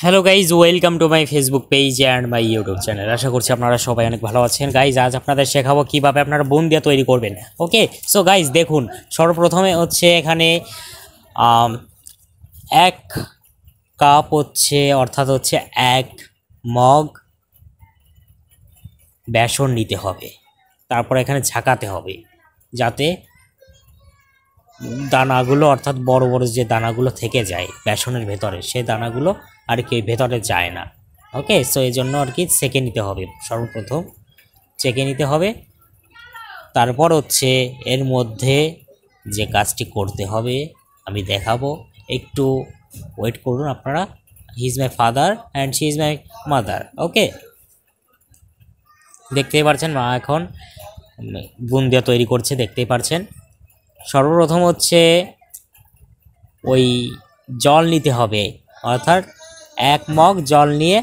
Hello guys, welcome to my Facebook page and my YouTube channel. আশা করছি আপনারা সবাই অনেক ভালো আছেন। গাইজ, আজ আপনাদের শেখাবো কীভাবে আপনারা বুন্দিয়া তৈরি করবেন। ওকে, সো গাইজ দেখুন, সর্বপ্রথমে হচ্ছে এখানে এক কাপ হচ্ছে অর্থাৎ হচ্ছে এক মগ বেসন নিতে হবে। তারপর এখানে ঝাঁকাতে হবে যাতে দানাগুলো অর্থাৎ বড় বড় যে দানাগুলো থেকে যায় বেসনের ভেতরে, সেই দানাগুলো আর কি ভেতরে যায় না। ওকে, সো এই জন্য আর কি ছেঁকে নিতে হবে। সর্বপ্রথম ছেঁকে নিতে হবে। তারপর হচ্ছে এর মধ্যে যে কাজটি করতে হবে আমি দেখাবো, একটু ওয়েট করুন আপনারা। He is my father and she is my mother. Okay, দেখতেই পারছেন মা এখন বুন্দিয়া তৈরি করছে, দেখতেই পারছেন। সর্বপ্রথম হচ্ছে ওই জল নিতে হবে, অর্থাৎ এক মগ জল নিয়ে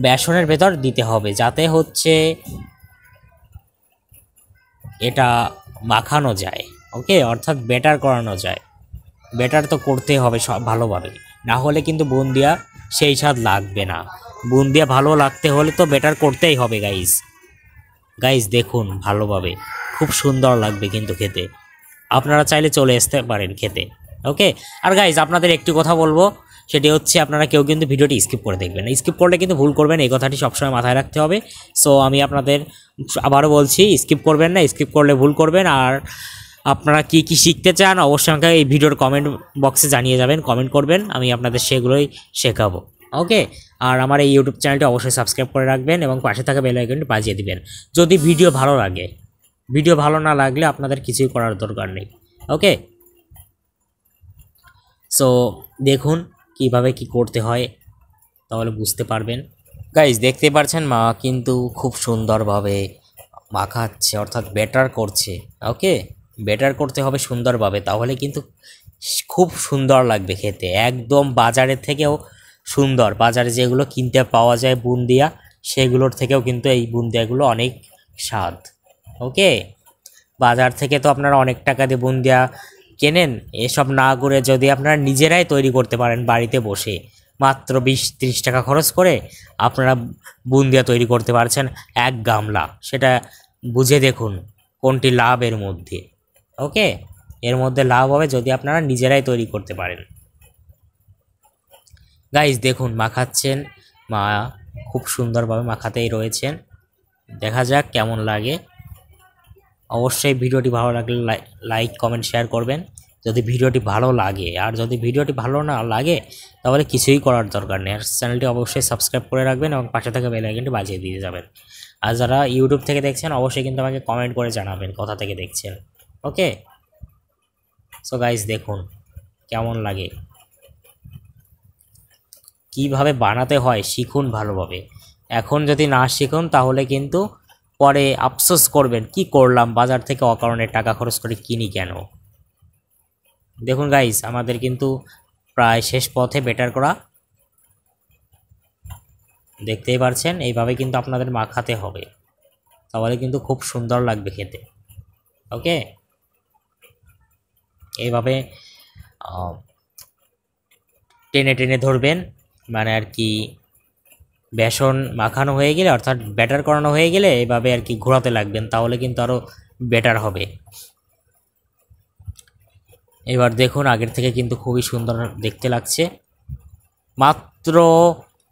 বেসনের ভেতর দিতে হবে যাতে হচ্ছে এটা মাখানো যায়। ওকে, অর্থাৎ বেটার করানো যায়। বেটার তো করতে হবে সব ভালোভাবে, না হলে কিন্তু বুন্দিয়া সেই স্বাদ লাগবে না। বুন্দিয়া ভালো লাগতে হলে তো বেটার করতেই হবে গাইজ। গাইজ দেখুন ভালোভাবে, খুব সুন্দর লাগবে কিন্তু খেতে। আপনারা চাইলে চলে আসতে পারেন খেতে। ওকে, আর গাইজ আপনাদের একটি কথা বলবো, সেটি হচ্ছে আপনারা কেউ কিন্তু ভিডিওটি স্কিপ করে দেখবেন না। স্কিপ করলে কিন্তু ভুল করবেন, এই কথাটি সবসময় মাথায় রাখতে হবে। সো আমি আপনাদের আবারও বলছি, স্কিপ করবেন না, স্কিপ করলে ভুল করবেন। আর আপনারা কি কি শিখতে চান অবশ্যই আমাকে এই ভিডিওর কমেন্ট বক্সে জানিয়ে যাবেন, কমেন্ট করবেন, আমি আপনাদের সেগুলোই শেখাবো। ওকে, আর আমার এই ইউটিউব চ্যানেলটি অবশ্যই সাবস্ক্রাইব করে রাখবেন এবং পাশে থাকা বেল আইকনটি বাজিয়ে দিবেন যদি ভিডিও ভালো লাগে। ভিডিও ভালো না লাগলে আপনাদের কিছুই করার দরকার নেই। ওকে, সো দেখুন কিভাবে কি করতে হয়, তাহলে বুঝতে পারবেন। গাইজ দেখতে পাচ্ছেন মা কিন্তু খুব সুন্দরভাবে মাখাচ্ছে, অর্থাৎ বেটার করছে। ওকে, বেটার করতে হবে সুন্দরভাবে, তাহলে কিন্তু খুব সুন্দর লাগবে খেতে, একদম বাজারের থেকেও সুন্দর। বাজারে যেগুলো কিনতে পাওয়া যায় বুন্দিয়া, সেগুলোর থেকেও কিন্তু এই বুন্দিয়াগুলো অনেক স্বাদ। ওকে, বাজার থেকে তো আপনারা অনেক টাকা দিয়ে বুন্দিয়া কেনেন, এসব না করে যদি আপনারা নিজেরাই তৈরি করতে পারেন বাড়িতে বসে, মাত্র 20-30 টাকা খরচ করে আপনারা বুন্দিয়া তৈরি করতে পারছেন এক গামলা। সেটা বুঝে দেখুন কোনটি লাভ এর মধ্যে। ওকে, এর মধ্যে লাভ হবে যদি আপনারা নিজেরাই তৈরি করতে পারেন। গাইজ দেখুন মাখাচ্ছেন মা, খুব সুন্দরভাবে মাখাতেই রয়েছেন। দেখা যাক কেমন লাগে। অবশ্যই ভিডিওটি ভালো লাগলে লাইক কমেন্ট শেয়ার করবেন যদি ভিডিওটি ভালো লাগে। আর যদি ভিডিওটি ভালো না লাগে তাহলে কিছুই করার দরকার নেই। আর চ্যানেলটি অবশ্যই সাবস্ক্রাইব করে রাখবেন এবং পাশে থাকা বেল আইকনটি বাজিয়ে দিয়ে যাবেন। আর যারা ইউটিউব থেকে দেখছেন অবশ্যই কিন্তু আমাকে কমেন্ট করে জানাবেন কোথা থেকে দেখছেন। ওকে, সো গাইজ দেখুন কেমন লাগে, কিভাবে বানাতে হয় শিখুন ভালোভাবে। এখন যদি না শিখুন তাহলে কিন্তু পরে আফসোস করবেন, কি করলাম, বাজার থেকে অকারণে টাকা খরচ করে কিনি কেন। দেখুন গাইস, আমাদের কিন্তু প্রায় শেষ পথে বেটার করা, দেখতেই পারছেন। এইভাবে কিন্তু আপনাদের মাখাতে হবে, তাহলে কিন্তু খুব সুন্দর লাগবে খেতে। ওকে, এইভাবে টেনে টেনে ধরবেন, মানে আর কি বেসন মাখানো হয়ে গেলে অর্থাৎ ব্যাটার করানো হয়ে গেলে এইভাবে আর কি ঘোরাতে লাগবেন, তাহলে কিন্তু আরও বেটার হবে। এবার দেখুন আগের থেকে কিন্তু খুবই সুন্দর দেখতে লাগছে। মাত্র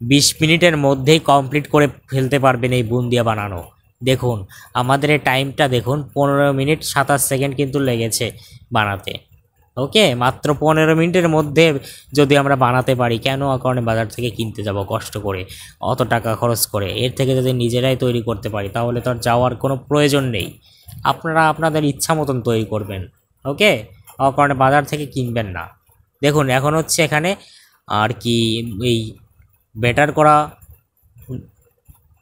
20 মিনিটের মধ্যেই কমপ্লিট করে ফেলতে পারবেন এই বুন্দিয়া বানানো। দেখুন আমাদের এই টাইমটা দেখুন, 15 মিনিট 27 সেকেন্ড কিন্তু লেগেছে বানাতে। ওকে, মাত্র 15 মিনিটের মধ্যে যদি আমরা বানাতে পারি, কেন কারণে বাজার থেকে কিনতে যাব কষ্ট করে অত টাকা খরচ করে? এর থেকে যদি নিজেরাই তৈরি করতে পারি তাহলে তো আর যাওয়ার কোনো প্রয়োজন নেই। আপনারা আপনাদের ইচ্ছা মতন তৈরি করবেন। ওকে, কারণে বাজার থেকে কিনবেন না। দেখুন এখন হচ্ছে এখানে আর কি এই বেটার করা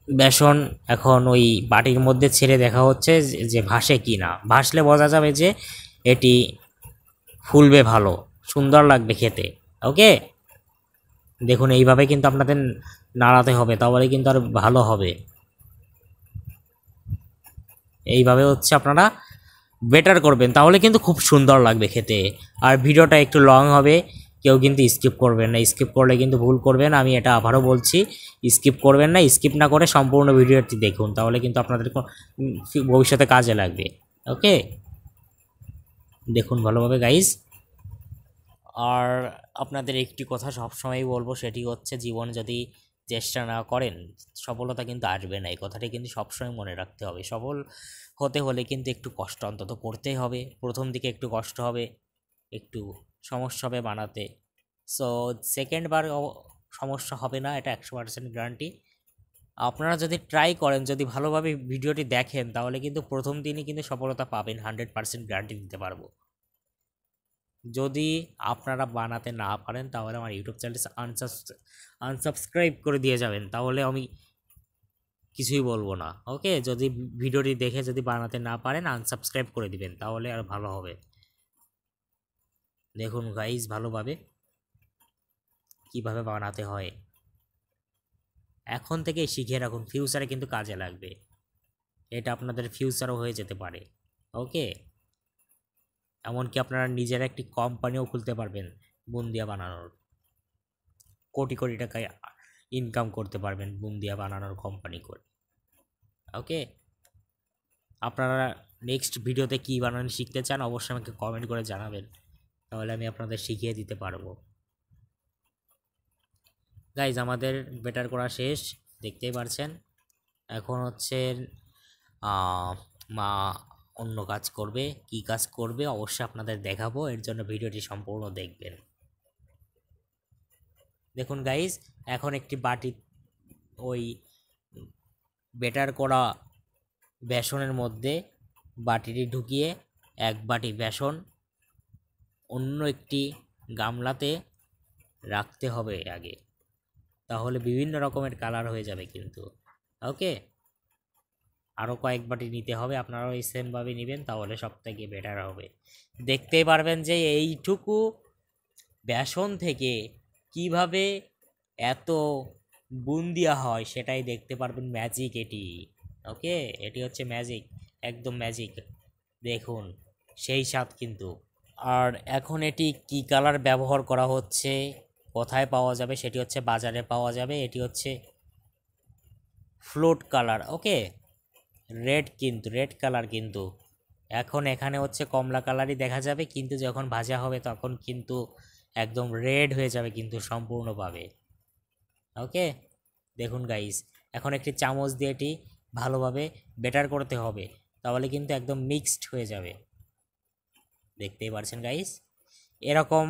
বেসন এখন ওই বাটির মধ্যে ছেড়ে দেখা হচ্ছে যে ভাসে কি না। ভাসলে বোঝা যাবে যে এটি ফুলবে, ভালো সুন্দর লাগবে খেতে। ওকে, দেখুন এইভাবে কিন্তু আপনাদের নাড়াতে হবে, তাহলে কিন্তু আর ভালো হবে। এইভাবে হচ্ছে আপনারা বেটার করবেন, তাহলে কিন্তু খুব সুন্দর লাগবে খেতে। আর ভিডিওটা একটু লং হবে কেউ কিন্তু স্কিপ করবেন না, স্কিপ করলে কিন্তু ভুল করবেন। আমি এটা আবারও বলছি, স্কিপ করবেন না, স্কিপ না করে সম্পূর্ণ ভিডিওটি দেখুন, তাহলে কিন্তু আপনাদের ভবিষ্যতে কাজে লাগবে। ওকে, দেখুন ভালোভাবে গাইজ। আর আপনাদের একটি কথা সবসময় বলবো, সেটি হচ্ছে জীবন যদি চেষ্টা না করেন সফলতা কিন্তু আসবে না। এই কথাটি কিন্তু সবসময় মনে রাখতে হবে। সফল হতে হলে কিন্তু একটু কষ্ট অন্তত করতেই হবে। প্রথম দিকে একটু কষ্ট হবে, একটু সমস্যা হবে বানাতে। সো সেকেন্ড বার সমস্যা হবে না, এটা 100% গ্যারান্টি। আপনারা যদি ট্রাই করেন, যদি ভালোভাবে ভিডিওটি দেখেন, তাহলে কিন্তু প্রথম দিনই কিন্তু সফলতা পাবেন, 100% গ্যারান্টি দিতে পারবো। যদি আপনারা বানাতে না পারেন তাহলে আমার ইউটিউব চ্যানেলটি আনসাবস্ক্রাইব করে দিয়ে যাবেন, তাহলে আমি কিছুই বলবো না। ওকে, যদি ভিডিওটি দেখে যদি বানাতে না পারেন আনসাবস্ক্রাইব করে দিবেন, তাহলে আর ভালো হবে। দেখুন গাইজ ভালোভাবে কিভাবে বানাতে হয়, এখন থেকে শিখে রাখুন, ফিউচারে কিন্তু কাজে লাগবে। এটা আপনাদের ফিউচারও হয়ে যেতে পারে। ওকে, এমনকি আপনারা নিজেরা একটি কোম্পানিও খুলতে পারবেন বুন্দিয়া বানানোর, কোটি কোটি টাকায় ইনকাম করতে পারবেন বুন্দিয়া বানানোর কোম্পানি করে। ওকে, আপনারা নেক্সট ভিডিওতে কী বানানো শিখতে চান অবশ্যই আমাকে কমেন্ট করে জানাবেন, তাহলে আমি আপনাদের শিখিয়ে দিতে পারবো। গাইজ আমাদের বেটার করা শেষ, দেখতেই পারছেন। এখন হচ্ছে মা অন্য কাজ করবে, কি কাজ করবে অবশ্যই আপনাদের দেখাবো, এর জন্য ভিডিওটি সম্পূর্ণ দেখবেন। দেখুন গাইজ, এখন একটি বাটি ওই বেটার করা বেসনের মধ্যে বাটিটি ঢুকিয়ে এক বাটি বেসন অন্য একটি গামলাতে রাখতে হবে আগে, তাহলে বিভিন্ন রকমের কালার হয়ে যাবে কিন্তু। ওকে, আরও কয়েক বাটি নিতে হবে, আপনারাও এই সেমভাবে নেবেন, তাহলে সব থেকে বেটার হবে। দেখতেই পারবেন যে এইটুকু বেসন থেকে কিভাবে এত বুন্দিয়া হয়, সেটাই দেখতে পারবেন। ম্যাজিক এটি। ওকে, এটি হচ্ছে ম্যাজিক, একদম ম্যাজিক। দেখুন সেই স্বাদ কিন্তু। আর এখন এটি কি কালার ব্যবহার করা হচ্ছে, কোথায় পাওয়া যাবে, সেটি হচ্ছে বাজারে পাওয়া যাবে। এটি হচ্ছে ফ্লোট কালার। ওকে, রেড, কিন্তু রেড কালার কিন্তু এখন এখানে হচ্ছে কমলা কালারই দেখা যাবে, কিন্তু যখন ভাজা হবে তখন কিন্তু একদম রেড হয়ে যাবে কিন্তু সম্পূর্ণভাবে। ওকে, দেখুন গাইস, এখন একটি চামচ দিয়ে এটি ভালোভাবে বেটার করতে হবে, তাহলে কিন্তু একদম মিক্সড হয়ে যাবে। দেখতেই পারছেন গাইস, এরকম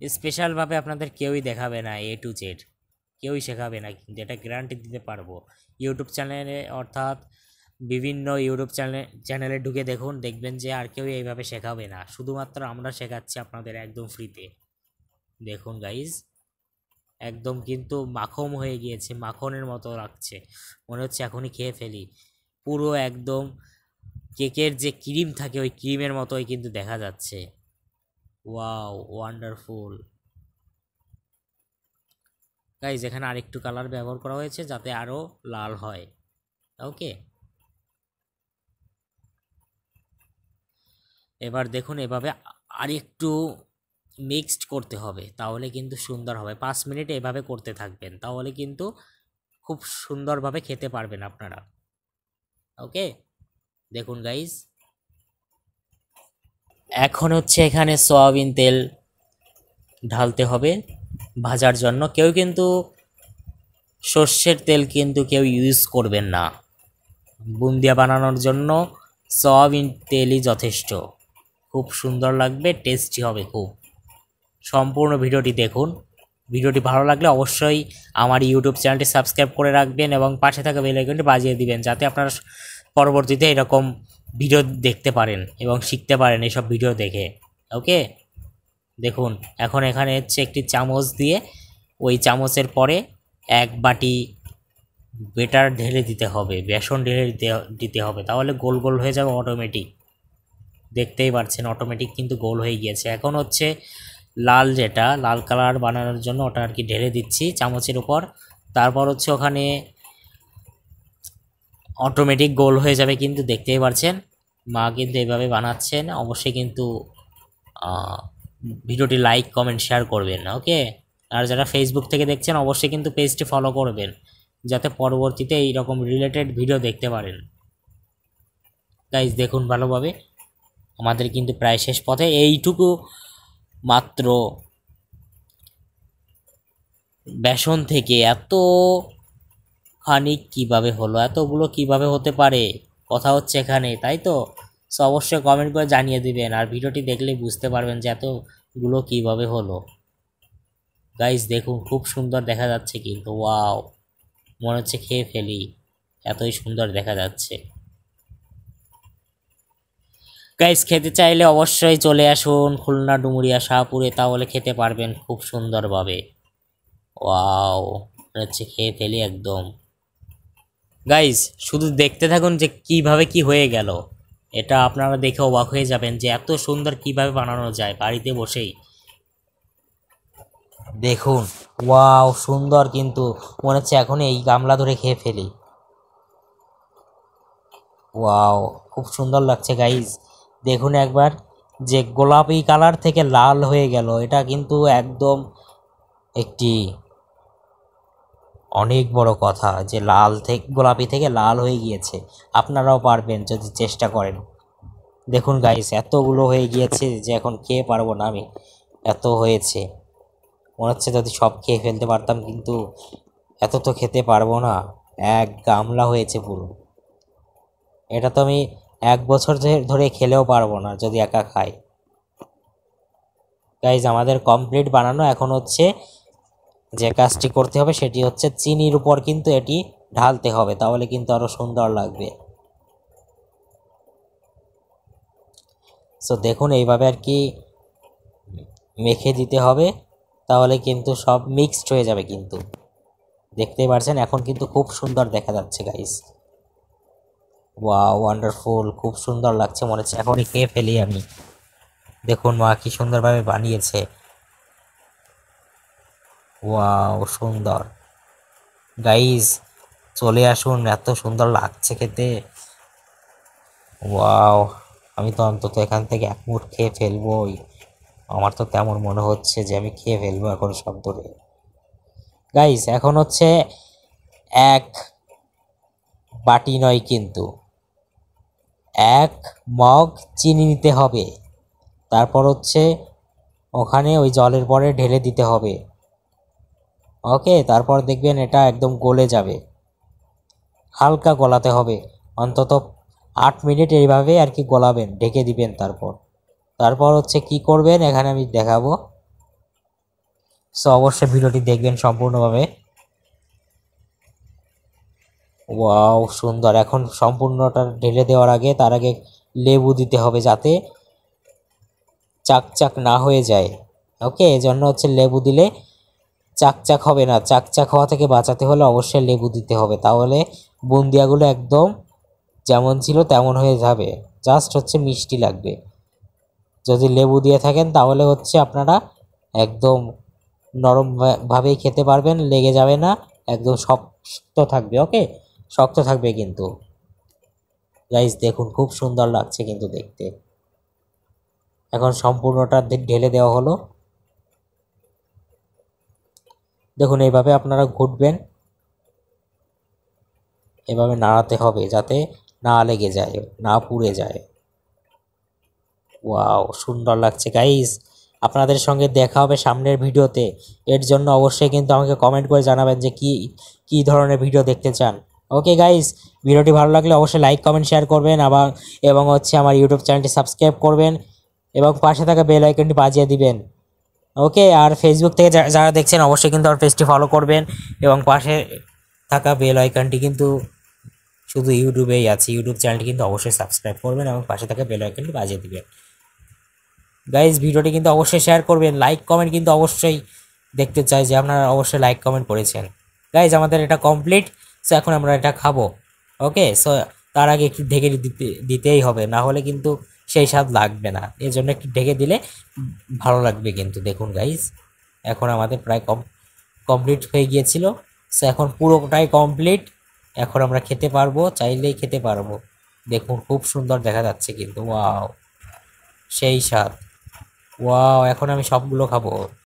স্পেশালভাবে আপনাদের কেউই দেখাবে না, এ টু জেড কেউই শেখাবে না, কিন্তু এটা গ্যারান্টি দিতে পারবো। ইউটিউব চ্যানেলে, অর্থাৎ বিভিন্ন ইউটিউব চ্যানেলে ঢুকে দেখুন, দেখবেন যে আর কেউ এইভাবে শেখাবে না, শুধুমাত্র আমরা শেখাচ্ছি আপনাদের একদম ফ্রিতে। দেখুন গাইজ, একদম কিন্তু মাখন হয়ে গিয়েছে, মাখনের মতো লাগছে, মনে হচ্ছে এখনই খেয়ে ফেলি। পুরো একদম কেকের যে ক্রিম থাকে ওই ক্রিমের মতোই কিন্তু দেখা যাচ্ছে। Wow, wonderful guys. এখানে আরেকটু কালার ব্যবহার করা হয়েছে যাতে আরও লাল হয়। ওকে, এবার দেখুন এভাবে আরেকটু মিক্সড করতে হবে, তাহলে কিন্তু সুন্দর হবে। 5 মিনিট এভাবে করতে থাকবেন, তাহলে কিন্তু খুব সুন্দরভাবে খেতে পারবেন আপনারা। ওকে, দেখুন গাইজ, এখন হচ্ছে এখানে সয়াবিন তেল ঢালতে হবে ভাজার জন্য। কেউ কিন্তু সর্ষের তেল কিন্তু কেউ ইউজ করবেন না, বুন্দিয়া বানানোর জন্য সয়াবিন তেলই যথেষ্ট। খুব সুন্দর লাগবে, টেস্টি হবে খুব। সম্পূর্ণ ভিডিওটি দেখুন, ভিডিওটি ভালো লাগলে অবশ্যই আমার ইউটিউব চ্যানেলটি সাবস্ক্রাইব করে রাখবেন এবং পাশে থাকা বেল আইকনটি বাজিয়ে দিবেন, যাতে আপনারা পরবর্তীতে এরকম ভিডিও দেখতে পারেন এবং শিখতে পারেন এসব ভিডিও দেখে। ওকে, দেখুন এখন এখানে হচ্ছে একটি চামচ দিয়ে ওই চামচের পরে এক বাটি বেটার ঢেলে দিতে হবে, বেসন ঢেলে দিতে হবে, তাহলে গোল গোল হয়ে যাবে অটোমেটিক। দেখতেই পাচ্ছেন অটোমেটিক কিন্তু গোল হয়ে গিয়েছে। এখন হচ্ছে লাল, যেটা লাল কালার বানানোর জন্য ওটা আর কি ঢেলে দিচ্ছি চামচের উপর, তারপর হচ্ছে ওখানে অটোমেটিক গোল হয়ে যাবে কিন্তু। দেখতেই পাচ্ছেন মা কিন্তু এইভাবে বানাচ্ছেন, অবশ্যই কিন্তু ভিডিওটি লাইক কমেন্ট শেয়ার করবেন, ওকে। আর যারা ফেসবুক থেকে দেখছেন অবশ্যই কিন্তু পেজটি ফলো করবেন, যাতে পরবর্তীতে এইরকম রিলেটেড ভিডিও দেখতে পারেন। গাইজ দেখুন ভালোভাবে, আমাদের কিন্তু প্রায় শেষ পথে, এইটুকু মাত্র বেসন থেকে এত খানিক কিভাবে হলো, এতগুলো কিভাবে হতে পারে, কথা হচ্ছে এখানে, তাই তো। সো অবশ্যই কমেন্ট করে জানিয়ে দিবেন, আর ভিডিওটি দেখলেই বুঝতে পারবেন যে এতগুলো কিভাবে হলো। গাইজ দেখুন খুব সুন্দর দেখা যাচ্ছে কিন্তু, ওয়াও, মনে হচ্ছে খেয়ে ফেলি, এতই সুন্দর দেখা যাচ্ছে। গাইজ খেতে চাইলে অবশ্যই চলে আসুন খুলনা ডুমুরিয়া শাহপুরে, তাহলে খেতে পারবেন খুব সুন্দরভাবে। ওয়াও, মনে হচ্ছে খেয়ে ফেলি একদম। গাইজ শুধু দেখতে থাকুন যে কিভাবে কি হয়ে গেল, এটা আপনারা দেখে অবাক হয়ে যাবেন যে এত সুন্দর কিভাবে বানানো যায় বাড়িতে বসেই। দেখুন ওয়াও, সুন্দর কিন্তু, মনে হচ্ছে এখন এই গামলা ধরে খেয়ে ফেলি। ওয়াও, খুব সুন্দর লাগছে গাইজ, দেখুন একবার, যে গোলাপি কালার থেকে লাল হয়ে গেল, এটা কিন্তু একদম একটি অনেক বড় কথা, যে লাল থেকে গোলাপি থেকে লাল হয়ে গিয়েছে। আপনারাও পারবেন যদি চেষ্টা করেন। দেখুন গাইস এতগুলো হয়ে গিয়েছে যে এখন খেয়ে পারবো না আমি, এত হয়েছে। মনে হচ্ছে যদি সব খেয়ে ফেলতে পারতাম, কিন্তু এত তো খেতে পারবো না, এক গামলা হয়েছে পুরো। এটা তো আমি 1 বছর ধরে খেলেও পারবো না যদি একা খাই। গাইজ আমাদের কমপ্লিট বানানো, এখন হচ্ছে যে কাজটি করতে হবে সেটি হচ্ছে চিনির উপর কিন্তু এটি ঢালতে হবে, তাহলে কিন্তু আরো সুন্দর লাগবে। সো দেখুন এইভাবে আর কি মেখে দিতে হবে, তাহলে কিন্তু সব মিক্সড হয়ে যাবে। কিন্তু দেখতেই পারছেন এখন কিন্তু খুব সুন্দর দেখা যাচ্ছে গাইস, ওয়াও ওয়ান্ডারফুল, খুব সুন্দর লাগছে, মনে হচ্ছে এখনই খেয়ে ফেলি আমি। দেখুন মা কি সুন্দরভাবে বানিয়েছে, ওয়াও সুন্দর। গাইস চলে আসুন, এত সুন্দর লাগছে খেতে, ওয়াও। আমি তো অন্তত এখান থেকে এক মুঠ খেয়ে ফেলবোই, আমার তো তেমন মনে হচ্ছে যে আমি খেয়ে ফেলবো এখন সব ধরে। গাইস এখন হচ্ছে এক বাটি নয়, কিন্তু 1 মগ চিনি নিতে হবে, তারপর হচ্ছে ওখানে ওই জলের পরে ঢেলে দিতে হবে, ওকে। তারপর দেখবেন এটা একদম গলে যাবে, হালকা গলাতে হবে, অন্তত 8 মিনিট এইভাবে আর কি গলাবেন, ঢেকে দিবেন। তারপর হচ্ছে কি করবেন এখানে আমি দেখাবো, সো অবশ্যই ভিডিওটি দেখবেন সম্পূর্ণভাবে। ওয়াও সুন্দর, এখন সম্পূর্ণটা ঢেলে দেওয়ার আগে তার আগে লেবু দিতে হবে যাতে চাকচাক না হয়ে যায়, ওকে। এজন্য হচ্ছে লেবু দিলে চাকচাক হবে না, চাকচাক হওয়া থেকে বাঁচাতে হলে অবশ্যই লেবু দিতে হবে, তাহলে বুন্দিয়াগুলো একদম যেমন ছিল তেমন হয়ে যাবে, জাস্ট হচ্ছে মিষ্টি লাগবে। যদি লেবু দিয়ে থাকেন তাহলে হচ্ছে আপনারা একদম নরম ভাবেই খেতে পারবেন, লেগে যাবে না, একদম শক্ত থাকবে, ওকে, শক্ত থাকবে কিন্তু। গাইস দেখুন খুব সুন্দর লাগছে কিন্তু দেখতে। এখন সম্পূর্ণটা ঢেলে দেওয়া হলো, দেখুন এইভাবে আপনারা ঘুটবেন, এভাবে নাড়াতে হবে যাতে না লেগে যায়, না পুড়ে যায়। ওয়াও সুন্দর লাগছে গাইস, আপনাদের সঙ্গে দেখা হবে সামনের ভিডিওতে। এর জন্য অবশ্যই কিন্তু আমাকে কমেন্ট করে জানাবেন যে কি ধরনের ভিডিও দেখতে চান, ওকে গাইস। ভিডিওটি ভালো লাগলে অবশ্যই লাইক কমেন্ট শেয়ার করবেন, এবং হচ্ছে আমার ইউটিউব চ্যানেলটি সাবস্ক্রাইব করবেন, এবং পাশে থাকা বেল আইকনটি বাজিয়ে দিবেন, ওকে। আর ফেসবুক থেকে যারা দেখছেন অবশ্যই কিন্তু আমার পেজটি ফলো করবেন, এবং পাশে থাকা বেল আইকনটি কিন্তু শুধু ইউটিউবেই আছে, ইউটিউব চ্যানেলটি কিন্তু অবশ্যই সাবস্ক্রাইব করবেন এবং পাশে থাকা বেল আইকনটি বাজিয়ে দিবেন। গাইজ ভিডিওটি কিন্তু অবশ্যই শেয়ার করবেন, লাইক কমেন্ট কিন্তু অবশ্যই দেখতে চাই যে আপনারা অবশ্যই লাইক কমেন্ট করেছেন। গাইজ আমাদের এটা কমপ্লিট, সো এখন আমরা এটা খাবো, ওকে। সো তার আগে একটু ঢেকে দিতেই হবে, না হলে কিন্তু সেই স্বাদ লাগবে না, এর জন্য একটু ঢেকে দিলে ভালো লাগবে কিন্তু। দেখুন গাইজ এখন আমাদের প্রায় কমপ্লিট হয়ে গিয়েছিল, সো এখন পুরোটাই কমপ্লিট, এখন আমরা খেতে পারবো, চাইলেই খেতে পারবো। দেখুন খুব সুন্দর দেখা যাচ্ছে কিন্তু, ওয়াও সেই স্বাদ। ওয়াও, এখন আমি সবগুলো খাবো।